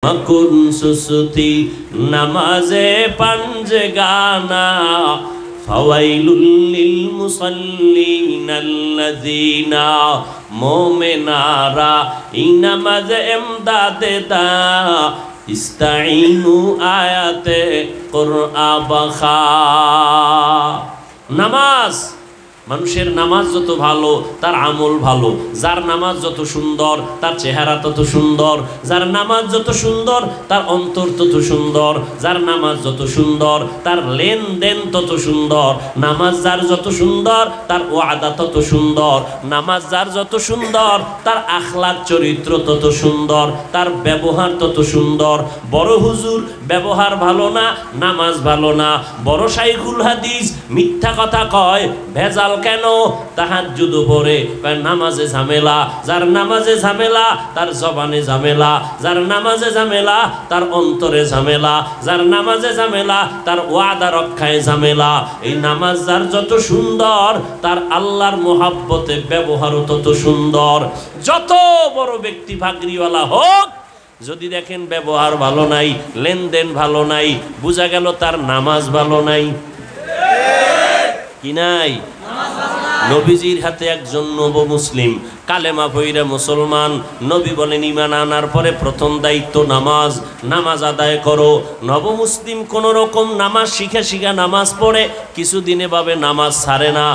মকুন সুসুতি নামাজে পাঞ্জগানা ফাওয়াইলুল লিল মুসাল্লিনাল্লাযিনা মুমিনারা ইনামাজ এমদাদে দা ইস্তাইনু আয়াতে কুরআন বাখা। নামাজ, মানুষের নামাজ যত ভালো তার আমল ভালো, যার নামাজ যত সুন্দর তার চেহারা তত সুন্দর, যার নামাজ যত সুন্দর তার অন্তর তত সুন্দর, যার নামাজ যত সুন্দর তার লেনদেন তত সুন্দর, নামাজ যার যত সুন্দর তার ওয়াদা তত সুন্দর, নামাজ যার যত সুন্দর তার আখলাক চরিত্র তত সুন্দর, তার ব্যবহার তত সুন্দর। বড় হুজুর ব্যবহার ভালো না, নামাজ ভালো না। বড় শাইখুল হাদিস মিথ্যা কথা কয়, ভেজাল কেন? তাহাজ্জুদ পড়ে, নামাজে ঝামেলা। যার নামাজে ঝামেলা তার জবানে ঝামেলা, যার নামাজে ঝামেলা তার অন্তরে ঝামেলা, যার নামাজে ঝামেলা তার ওয়াদা রক্ষায় ঝামেলা। এই নামাজ যার যত সুন্দর তার আল্লাহর মোহাব্বতে ব্যবহারও তত সুন্দর। যত বড় ব্যক্তি ভাগরিওয়ালা হোক, যদি দেখেন ব্যবহার ভালো নাই, লেনদেন ভালো নাই, বোঝা গেল তার নামাজ ভালো নাই। কি নাই? নবীজির হাতে একজন নব মুসলিম কালেমা পইরা মুসলমান। নবী বলেন ঈমান আনার পরে প্রথম দায়িত্ব নামাজ, নামাজ আদায় করো। নব মুসলিম কোন রকম নামাজ শিখা নামাজ পড়ে, কিছুদিনে ভাবে নামাজ ছাড়ে না।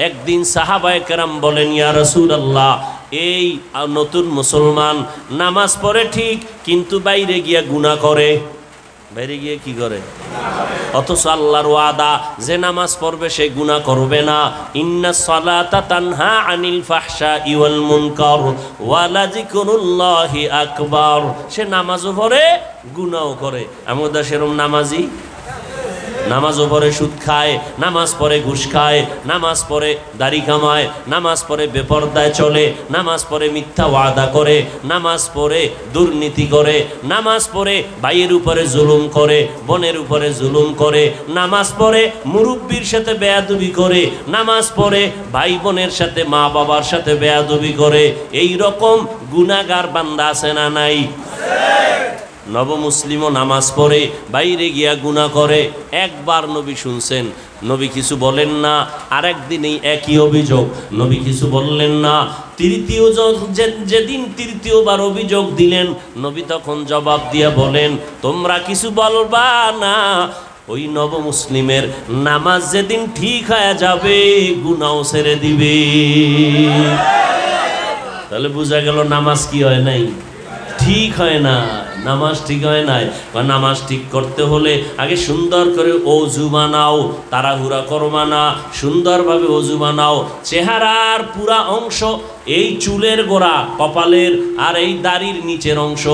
একদিন সাহাবায়ে কেরাম বলেন, ইয়া রাসূলুল্লাহ, এই নতুন মুসলমান নামাজ পড়ে ঠিক, কিন্তু বাইরে গিয়া গুনাহ করে। বাইরে গিয়ে কি করে? অথচ আল্লাহর ওয়াদা যে নামাজ পড়বে সে গুনাহ করবে না। ইন্নাস সালাতা তানহা আনিল ফাহশাই ওয়াল মুনকার ওয়া লাযিকরুল্লাহি আকবার। সে নামাজও পড়ে গুনাহও করে। আমরা সেরকম নামাজি, নামাজও পড়ে সুদ খায়, নামাজ পড়ে ঘুষ খায়, নামাজ পড়ে দাড়ি কামায়, নামাজ পড়ে বেপরদায় চলে, নামাজ পড়ে মিথ্যা ওয়াদা করে, নামাজ পড়ে দুর্নীতি করে, নামাজ পড়ে ভাইয়ের উপরে জুলুম করে, বোনের উপরে জুলুম করে, নামাজ পড়ে মুরব্বির সাথে বেয়াদবি করে, নামাজ পড়ে ভাই বোনের সাথে মা বাবার সাথে বেয়াদবি করে। এই রকম গুনাহগার বান্দা আছে না নাই? নব মুসলিমও নামাজ পড়ে বাইরে গিয়া গুনাহ করে। একবার নবী শুনছেন, নবী কিছু বলেন না। আরেকদিনেই একই অভিযোগ, নবী কিছু বললেন না। যেদিন তৃতীয়বার অভিযোগ দিলেন, নবী তখন জবাব দিয়া বলেন, তোমরা কিছু বলবা না। ওই নব মুসলিমের নামাজ যেদিন ঠিক হয়ে যাবে গুনাহ ছেড়ে দিবে। তাহলে বোঝা গেল নামাজ কি হয় নাই? ঠিক হয় না। নামাজ ঠিক হয় নাই। বা নামাজ ঠিক করতে হলে আগে সুন্দর করে ওযু বানাও, তাড়াহুড়া করবা না, সুন্দরভাবে ওযু বানাও। চেহারার পুরা অংশ, এই চুলের গোড়া, কপালের আর এই দাড়ির নিচের অংশ,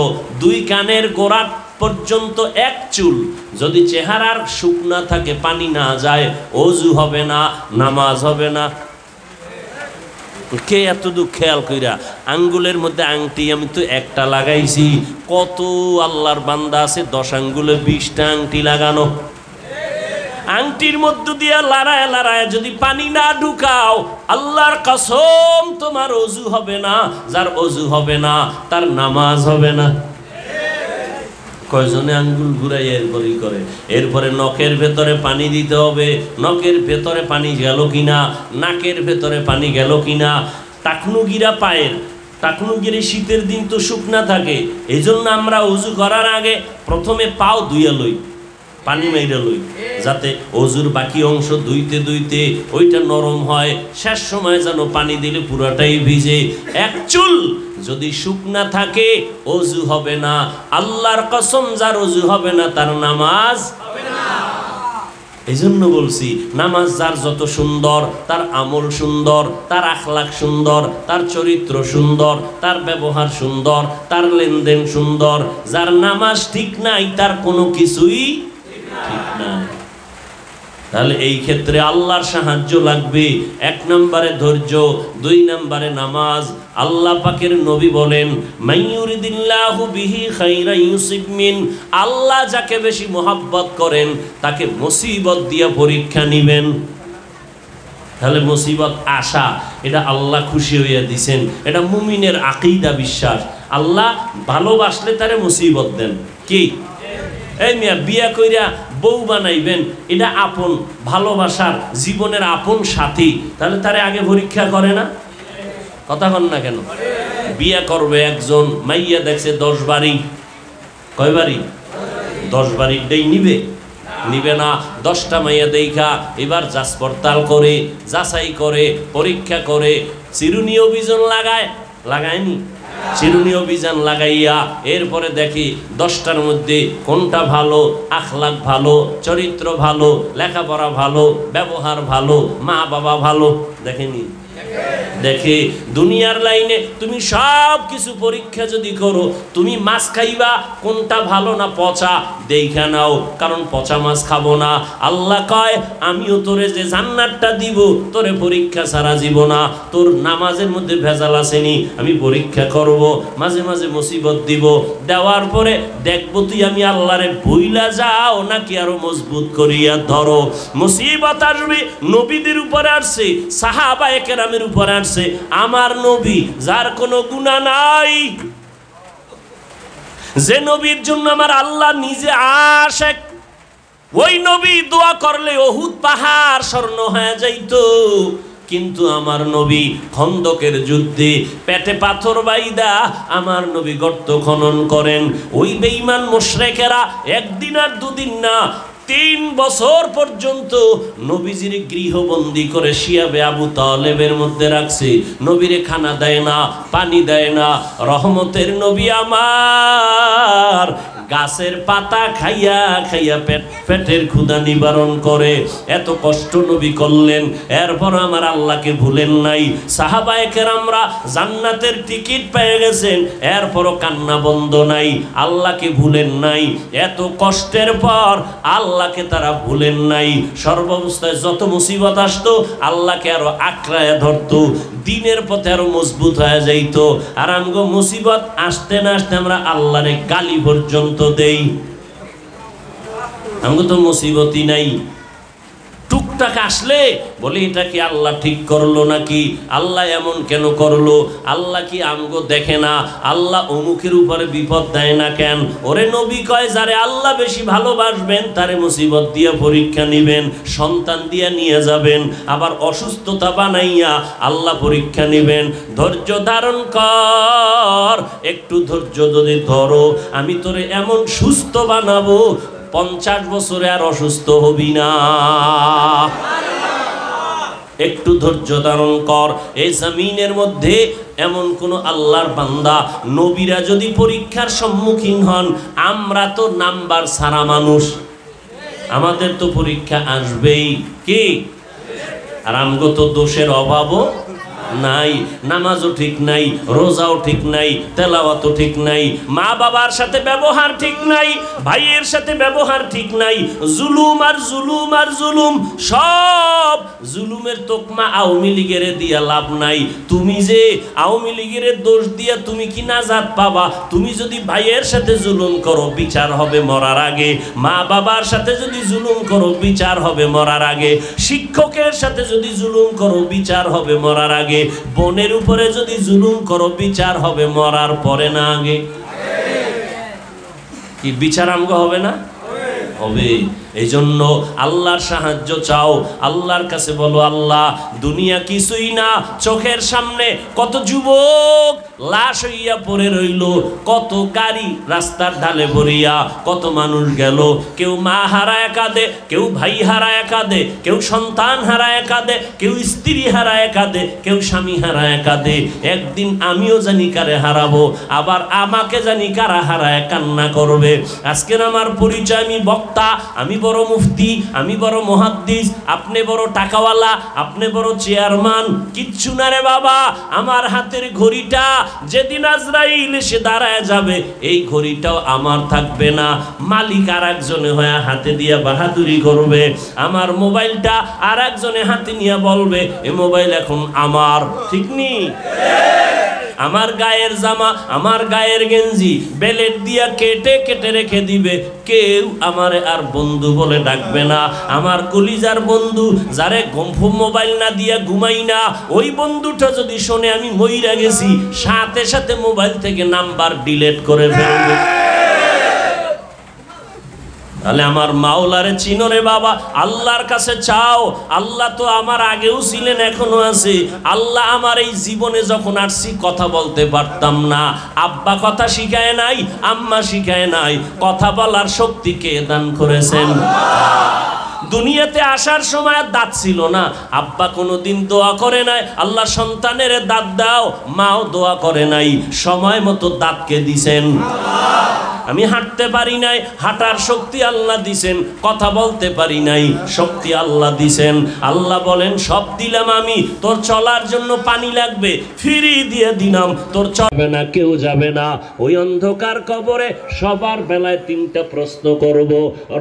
দুই কানের গোড়া পর্যন্ত এক চুল যদি চেহারার শুকনা থাকে, পানি না যায়, ওযু হবে না, নামাজ হবে না। কে এত দুঃখ খেয়াল কইরা? আঙ্গুলের মধ্যে আংটি আমি তো একটা লাগাইছি, কত আল্লাহর বান্দা আছে 10 আঙ্গুলে 20টা আংটি লাগানো। আংটির মধ্য দিয়া লড়ায় লড়ায় যদি পানি না ঢুকাও, আল্লাহর কসম তোমার ওযু হবে না। যার ওযু হবে না তার নামাজ হবে না। কয়জনে আঙ্গুল ঘুরাই এরপরই করে। এরপরে নখের ভেতরে পানি দিতে হবে, নখের ভেতরে পানি গেল কিনা, নাকের ভেতরে পানি গেল কিনা। টাকনুগিরা পায়ের, টাকনুগিরি শীতের দিন তো শুকনা থাকে, এই জন্য আমরা ওযু করার আগে প্রথমে পাও ধুইয়া লই, পানি মাইরা লই, যাতে ওযুর বাকি অংশ ধুইতে ধুইতে ওইটা নরম হয়। শেষ সময় যেন পানি দিলে পুরাটাই ভিজে। এক চুল যদি শুকনা থাকে ওযু হবে না। আল্লাহর কসম, যার ওযু হবে না তার নামাজ হবে না। এই জন্য বলছি, নামাজ যার যত সুন্দর তার আমল সুন্দর, তার আখলাক সুন্দর, তার চরিত্র সুন্দর, তার ব্যবহার সুন্দর, তার লেনদেন সুন্দর। যার নামাজ ঠিক নাই তার কোনো কিছুই ঠিক নাই। তাহলে এই ক্ষেত্রে আল্লাহর সাহায্য লাগবে। 1 নম্বরে ধৈর্য, 2 নম্বরে নামাজ। আল্লাহ পাকের নবী বলেন, মাইয়ুরিদিল্লাহু বিহি খাইরান ইউসিব মিন। আল্লাহ যাকে বেশি মোহাব্বত করেন তাকে মুসিবত দিয়ে পরীক্ষা নিবেন। তাহলে মুসিবত আসা, এটা আল্লাহ খুশি হইয়া দিছেন, এটা মুমিনের আকীদা বিশ্বাস। আল্লাহ ভালোবাসলে তারে মুসিবত দেন। কি এই মিয়া বিয়া কইরা বউ বানাইবেন, এটা আপন ভালোবাসার জীবনের আপন সাথী, তাহলে তারে আগে পরীক্ষা করে না? কথা কন না কেন? বিয়া করবে একজন, মাইয়া দেখছে 10 বাড়ি, কয় বাড়ি? 10 বাড়িটাই নিবে? নিবে না। 10টা মাইয়া দেখা এবার যাচ পড়তাল করে, যাচাই করে, পরীক্ষা করে, চিরুনি অভিযান লাগায়নি? চিরুনি অভিযান লাগাইয়া এরপরে দেখি 10টার মধ্যে কোনটা ভালো, আখলাক ভালো, চরিত্র ভালো, লেখাপড়া ভালো, ব্যবহার ভালো, মা বাবা ভালো। দেখেনি? দেখে। দুনিয়ার লাইনে তুমি সব কিছু পরীক্ষা যদি করো, তুমি মাছ খাইবা, কোনটা ভালো না পচা দেখা নাও, কারণ পচা মাছ খাবো না। আল্লাহ কয় আমিও তোরে যে জান্নাতটা দিব, তোরে পরীক্ষা ছাড়া দিব না। তোর নামাজের মধ্যে ভেজাল আসেনি, আমি পরীক্ষা করব, মাঝে মাঝে মুসিবত দিব, দেওয়ার পরে দেখবো তুই আমি আল্লাহরে ভুইলা যাও নাকি আরো মজবুত করিয়া ধরো। মুসিবত আসবে, নবীদের উপরে আসছে, সাহাবায়ে কেরামের উপরে আসছে। আমার নবী যার কোনো গুনাহ নাই, যে নবীর জন্য আমার আল্লাহ নিজে আশেক, ওই নবী দোয়া করলে উহুদ পাহাড় স্বর্ণ হয়ে যাইতো। কিন্তু আমার নবী খন্দকের যুদ্ধে পেটে পাথর বাইদা আমার নবী গর্ত খনন করেন। ওই বেঈমান মুশরিকেরা একদিন আর দুদিন না, 3 বছর পর্যন্ত নবীজির গৃহবন্দী করে শিয়াবে আবু তালেবের মধ্যে রাখছে। নবীরে খানা দেয় না, পানি দেয় না। রহমতের নবী আমার গাছের পাতা খাইয়া খাইয়া পেটের ক্ষুধা নিবারণ করে। এত কষ্ট নবী করলেন, এরপর আমার আল্লাহকে ভুলেন নাই। সাহাবায়ে কেরামরা জান্নাতের টিকিট পেয়ে গেছেন, এরপরও কান্না বন্ধ নাই, আল্লাহকে ভুলেন নাই। এত কষ্টের পর আল্লাহকে তারা ভুলেন নাই। সর্বাবস্থায় যত মুসিবত আসতো আল্লাহকে আরো আঁকড়ায় ধরতো, দিনের পথে আরো মজবুত হয়ে যাইতো। আর আমগো মুসিবত আসতে না আসতে আমরা আল্লাহরে গালি পর্যন্ত দেই। আমগো তো মুসিবতই নাই, টুকটাক আসলে বলে এটা কি আল্লাহ ঠিক করলো নাকি, আল্লাহ এমন কেন করলো, আল্লাহ কি আমগো দেখে না, আল্লাহ অমুকের উপরে বিপদ দেয় না কেন? ওরে নবী কয় যারে আল্লাহ বেশি ভালোবাসবেন তারে মুসিবত দিয়া পরীক্ষা নিবেন, সন্তান দিয়া নিয়ে যাবেন, আবার অসুস্থতা বানাইয়া আল্লাহ পরীক্ষা নিবেন। ধৈর্য ধারণ কর, একটু ধৈর্য যদি ধরো আমি তোরে এমন সুস্থ বানাবো 50 বছরে আর অসুস্থ হবি না। একটু ধৈর্য ধারণ কর। এই জমিনের মধ্যে এমন কোন আল্লাহর বান্দা নবীরা যদি পরীক্ষার সম্মুখীন হন, আমরা তো নাম্বার ছাড়া মানুষ, আমাদের তো পরীক্ষা আসবেই। কি আর আমগো তো দোষের অভাবও নাই, নামাজও ঠিক নাই, রোজাও ঠিক নাই, তেলাওয়াতও ঠিক নাই, মা বাবার সাথে ব্যবহার ঠিক নাই, ভাইয়ের সাথে ব্যবহার ঠিক নাই, জুলুম আর জুলুম আর জুলুম। সব জুলুমের তোকমা আওয়ামী লীগের দিয়া লাভ নাই। তুমি যে আওয়ামী লীগের দোষ দিয়া তুমি কি নাজাত পাবা? তুমি যদি ভাইয়ের সাথে জুলুম করো বিচার হবে মরার আগে, মা বাবার সাথে যদি জুলুম করো বিচার হবে মরার আগে, শিক্ষকের সাথে যদি জুলুম করো বিচার হবে মরার আগে, বোনের উপরে যদি জুলুম করো বিচার হবে মরার পরে না আগে। কি বিচার আমগো হবে না? হবে। এই জন্য আল্লাহর সাহায্য চাও, আল্লাহর কাছে বলো আল্লাহ দুনিয়া কিছুই না, চোখের সামনে কত যুবক লাশ হইয়া পড়ে রইল, কত গাড়ি রাস্তার ঢালে ভরিয়া, কত মানুষ গেল, কেউ মা হারায় কাঁদে, কেউ ভাই হারায় কাঁদে, কেউ সন্তান হারায় কাঁদে, কেউ স্ত্রী হারায় কাঁদে, কেউ স্বামী হারায় কাঁদে। একদিন আমিও জানি কারে হারাবো, আবার আমাকে জানি কারা হারায় কান্না করবে। আজকের আমার পরিচয়, আমি বক্তা, আমি বড় মুফতি, আমি বড় মুহাদ্দিস, আপনি বড় টাকাওয়ালা, আপনি বড় চেয়ারম্যান, কিচ্ছু না রে বাবা। আমার হাতের ঘড়িটা যেদিন আজরাইল এসে দাঁড়ায় যাবে, এই ঘড়িটাও আমার থাকবে না, মালিক আর একজনে হয়ে হাতে দিয়া বাহাদুরি করবে। আমার মোবাইলটা আর একজনে হাতে নিয়ে বলবে এ মোবাইল এখন আমার, ঠিক নি? আমার গায়ের জামা, আমার গায়ের গেঞ্জি বেলেট দিয়া কেটে কেটে রেখে দিবে, কেউ আমারে আর বন্ধু বলে ডাকবে না। আমার কলিজার বন্ধু যারে মোবাইল না দিয়া ঘুমাই না, ওই বন্ধুটা যদি শোনে আমি মইরা গেছি, সাথে সাথে মোবাইল থেকে নাম্বার ডিলিট করে ফেলবে। তাহলে আমার মাওলারে চিনো রে বাবা, আল্লাহর কাছে চাও। আল্লাহ তো আমার আগেও ছিলেন, এখনো আছে। আল্লাহ আমার এই জীবনে যখন আসছি কথা বলতে পারতাম না, আব্বা কথা শিখায় নাই, আম্মা শিখায় নাই, কথা বলার শক্তি কে দান করেছেন? দুনিয়াতে আসার সময় দাঁত ছিল না, আব্বা কোনোদিন দোয়া করে নাই আল্লাহ সন্তানের দাঁত দাও, মাও দোয়া করে নাই, সময় মতো দাঁতকে দিছেন। আমি হাঁটতে পারি নাই, হাঁটার শক্তি আল্লাহ দিছেন। কথা বলতে পারি নাই, শক্তি আল্লাহ দিছেন। আল্লাহ বলেন সব দিলাম আমি, তোর চলার জন্য পানি লাগবে ফ্রি দিয়ে দিলাম, তোর চলবে না, কেউ যাবে না। ওই অন্ধকার কবরে সবার বেলায় তিনটা প্রশ্ন করব,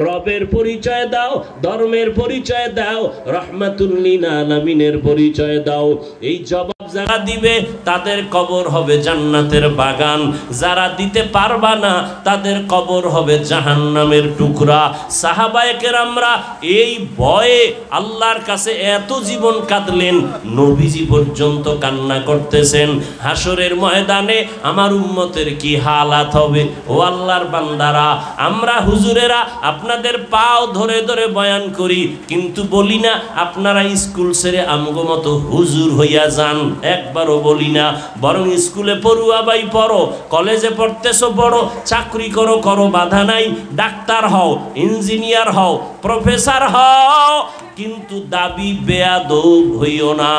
রবের পরিচয় দাও, ধর্মের পরিচয় দাও, রহমাতুল লিল আলামিনের পরিচয় দাও। এই জবাব যারা দিবে তাদের কবর হবে জান্নাতের বাগান, যারা দিতে পারবা না তাদের কবর হবে জাহান্নামের টুকরা। সাহাবায়ে কেরামরা এই ভয়ে আল্লাহর কাছে এত জীবন কাঁদলেন, নবীজি পর্যন্ত কান্না করতেছেন। হাসরের ময়দানে আমার উম্মতের কি হালাত হবে? ও আল্লাহর বান্দারা, আমরা হুজুরেরা আপনাদের পাও ধরে ধরে বয়ান করি, কিন্তু বলি না আপনারা স্কুল ছেড়ে আমগো মতো হুজুর হইয়া যান, একবারও বলি না। বরং স্কুলে পড়ুয়া ভাই পড়ো, কলেজে পড়তেছো পড়ো, চাকরি করো করো, বাধা নাই, ডাক্তার হও, ইঞ্জিনিয়ার হও, প্রফেসর হও, কিন্তু দাবি বেয়াদব হইও না।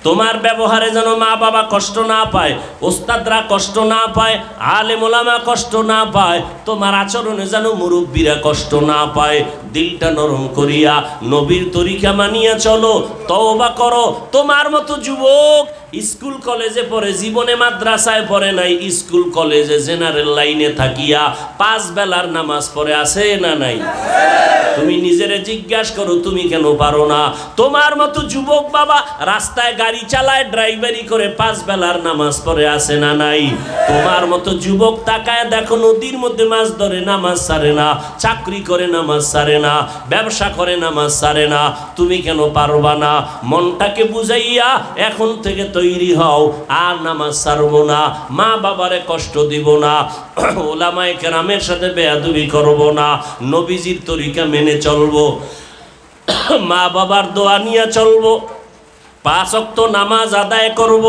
তোমার ব্যবহারে যেন মা বাবা কষ্ট না পায়, ওস্তাদরা কষ্ট না পায়, আলেম ওলামা কষ্ট না পায়, তোমার আচরণে যেন মুরব্বীরা কষ্ট না পায়। দিলটা নরম করিয়া নবীর তরিকা মানিয়া চলো, তওবা করো। তোমার মতো যুবক স্কুল কলেজে পড়ে, জীবনে মাদ্রাসায় পড়ে নাই, স্কুল কলেজে জেনারেল লাইনে থাকিয়া 5 বেলার নামাজ পড়ে আছে না নাই? তুমি নিজেরে জিজ্ঞাসা করো, তুমি কেন পারো না? তোমার মতো যুবক বাবা রাস্তায় গাড়ি চালায়, ড্রাইভারি করে 5 বেলার নামাজ পড়ে আছে না নাই? তোমার মতো যুবক তাকায় দেখো, নদীর মধ্যে মাছ ধরে, নামাজ ছাড়ে না, চাকরি করে নামাজ ছাড়ে না, ব্যবসা করে নামাজ ছাড়ে না। তুমি কেন পারবা না? মনটাকে বুঝাইয়া এখন থেকে তৈরি হও, আর নামাজ ছাড়বো না, মা বাবারে কষ্ট দিব না, ওলামায়ে কেরামের সাথে বেয়াদবি করব না, নবীজির তরিকা মেনে চলবো, মা বাবার দোয়া নিয়ে চলবো, 5 ওয়াক্ত নামাজ আদায় করব।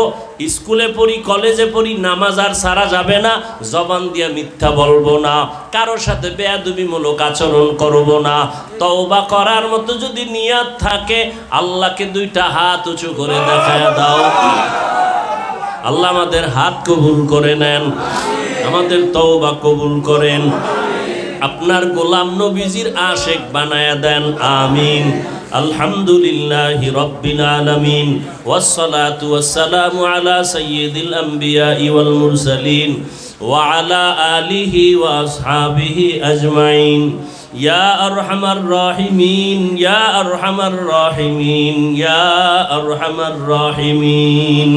স্কুলে পড়ি, কলেজে পড়ি, নামাজ আর সারা যাবে না, জবান দিয়ে মিথ্যা বলবো না, কারোর সাথে বেয়াদবিমূলক আচরণ করব না। তওবা করার মতো যদি নিয়ত থাকে, আল্লাহকে 2টা হাত উঁচু করে দেখায় দাও। আল্লাহ আমাদের হাত কবুল করে নেন, আমাদের তওবা কবুল করেন, আপনার গোলাম নবীজির আশিক বানায়া দেন, আমিন। আলহামদুলিল্লাহি রাব্বিল আলামিন, ওয়াসসালাতু ওয়াসসালামু আলা সাইয়্যিদিল আমবিয়াই ওয়াল মুরসালিন ওয়া আলা আলিহি ওয়া আসহাবিহি আজমাইন। ইয়া আরহামার রাহিমিন, ইয়া আরহামার রাহিমিন, ইয়া আরহামার রাহিমিন।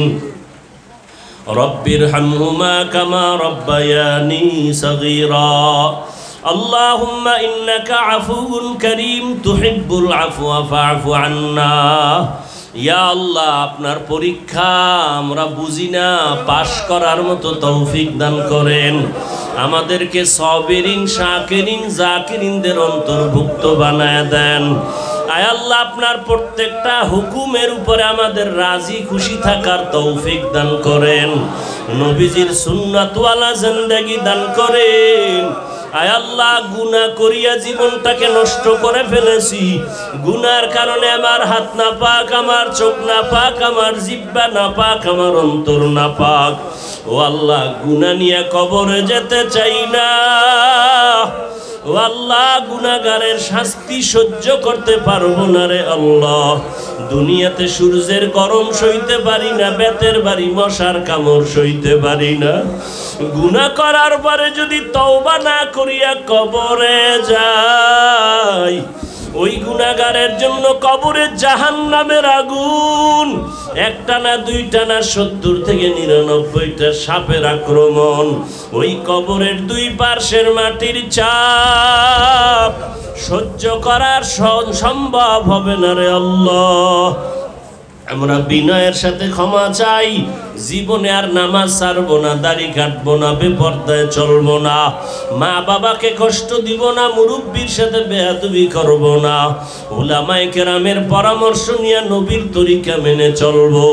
রব্বিরহামহুমা কামা রাব্বায়ানি সগীরা। আল্লাহুম্মা ইন্নাকা আফুউন কারীম তুহিব্বুল আফওয়া ফা'ফু আন্না। ইয়া আল্লাহ, আপনার পরীক্ষা আমরা বুঝি না, পাশ করার মতো তৌফিক দান করেন। আমাদেরকে সাবিরিন, শাকিরিন, জাকিরিনদের অন্তর্ভুক্ত বানায় দেন। আয় আল্লাহ, আপনার প্রত্যেকটা হুকুমের উপরে আমাদের রাজি খুশি থাকার তৌফিক দান করেন। নবীজির সুন্নাতওয়ালা জিন্দেগি দান করেন। আয় আল্লাহ, গুনাহ করিয়া জীবনটাকে নষ্ট করে ফেলেছি। গুনার কারণে আমার হাত না পাক, আমার চোখ না পাক, আমার জিহ্বা না পাক, আমার অন্তর না পাক। ও আল্লাহ, গুনাহ নিয়ে কবরে যেতে চাই না। ও আল্লাহ, গুনাহগারের শাস্তি সহ্য করতে পারবো না রে আল্লাহ। দুনিয়াতে সূর্যের গরম সইতে পারি না, বেতের বাড়ি মশার কামড় সইতে পারি না। গুনাহ করার পরে যদি তওবা না করিয়া কবরে যাই, ওই গুনাহগারের জন্য কবরে জাহান্নামের আগুন, একটা না দুইটা না 70 থেকে 99টা সাপের আক্রমণ, ওই কবরের দুই পার্শ্বের মাটির চাপ সহ্য করার সম্ভব হবে না রে আল্লাহ। আমরা বিনয়ের সাথে ক্ষমা চাই, জীবনে আর নামাজ ছাড়বো না, দাড়ি কাটবো না, বেপর্দায় চলবো না, মা বাবাকে কষ্ট দিব না, মুরব্বির সাথে বেয়াদবি করবো না, উলামায়ে কেরামের পরামর্শ নিয়ে নবীর তরিকা মেনে চলবো।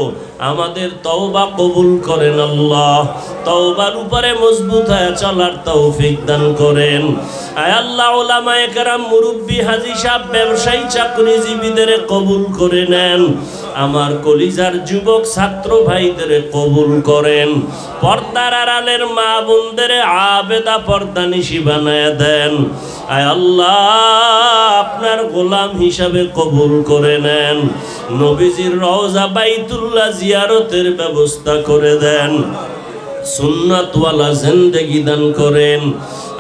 আমাদের তওবা কবুল করেন আল্লাহ, তওবার উপরে মজবুত হয়ে চলার তৌফিক দান করেন। আয় আল্লাহ, উলামায়ে কেরাম, মুরব্বি, হাজী সাহেব, ব্যবসায়ী, চাকরিজীবীদের কবুল করে নেন। আমার কলিজার যুবক ছাত্র ভাইদের কবুল করেন। পর্দার আড়ালের মা বোনদের আবেদা পর্দানিশি বানায় দেন। আয় আল্লাহ, আপনার গোলাম হিসাবে কবুল করে নেন। নবীজির রওজা বাইতুল্লাহ জিয়ারতের ব্যবস্থা করে দেন। সুন্নাতওয়ালা জিন্দেগি দান করেন।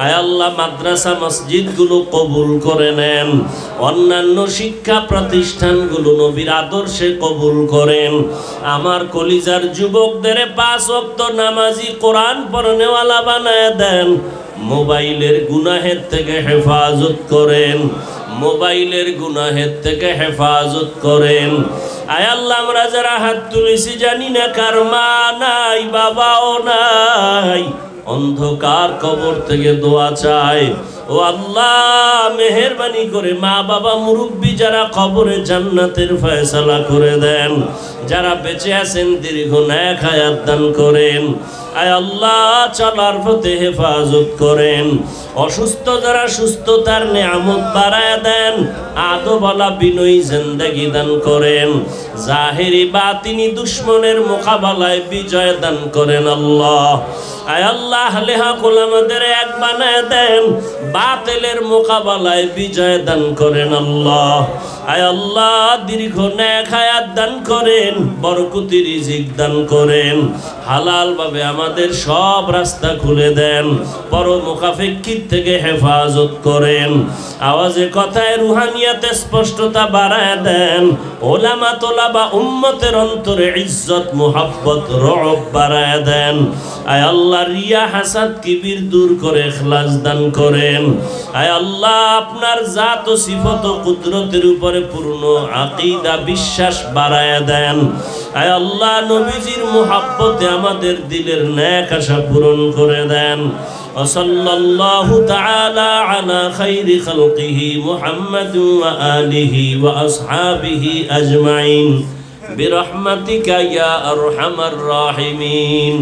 আয় আল্লাহ, মাদ্রাসা মসজিদগুলো কবুল করে নেন। অন্যান্য শিক্ষা প্রতিষ্ঠানগুলো নবীর আদর্শে কবুল করেন। আমার কলিজার যুবকদের 5 ওয়াক্ত নামাজি, কোরআন পড়নেওয়ালা বানায় দেন। মোবাইলের গুনাহের থেকে হেফাজত করেন, মোবাইলের গুনাহের থেকে হেফাজত করেন। আয় আল্লাহ, আমরা যারা হাত তুলেছি জানি না কার মা নাই, বাবাও নাই, অন্ধকার কবর থেকে দোয়া চাই। ও আল্লাহ, মেহেরবানি করে মা বাবা মুরব্বী যারা কবরে জান্নাতের ফয়সালা করে দেন। যারা বেঁচে আছেন দীর্ঘ নেক হায়াত দান করেন। আয় আল্লাহ, চলার পথে হেফাজত করেন। অসুস্থ যারা সুস্থতার নিয়ামত বাড়ায় দেন। আদবওয়ালা বিনয়ী জিন্দেগি দান করেন। জাহেরি বাতিনি দুশ্মনের মোকাবেলায় বিজয় দান করেন আল্লাহ। আয় আল্লাহ, আহলে হক ওলামাদের এক বানায় দেন। বাতিলের মোকাবেলায় বিজয় দান করেন আল্লাহ। আয় আল্লাহ, দীর্ঘ নেক হায়াত দান করেন, বরকতি রিজিক দান করেন। হালাল ভাবে আমাদের সব রাস্তা খুলে দেন। পরমুখাপেক্ষিত থেকে হেফাজত করেন। আওয়াজে কথায় রুহানিয়াতে স্পষ্টতা বাড়ায় দেন। ওলামা তোলাবা উম্মতের অন্তরে ইজ্জত, মুহাব্বত, রব বাড়ায় দেন। আয় আল্লাহ, রিয়া, হাসাদ, কিবির দূর করে ইখলাস দান করেন। আয় আল্লাহ, আপনার জাত ও সিফত ও কুদরতের উপরে পূর্ণ আকীদা, বিশ্বাস বাড়ায় দেন। আয় আল্লাহ, নবীজির মুহাব্বতে আমাদের দিলের নেক আশা পূরণ করে দেন। ওয়াসাল্লাল্লাহু তাআলা আলা খাইরি খালকিহি মুহাম্মাদ ওয়া আলিহি ওয়া আসহাবিহি আজমাইন বিরহমাতিকা ইয়া আরহামার রাহিমিন।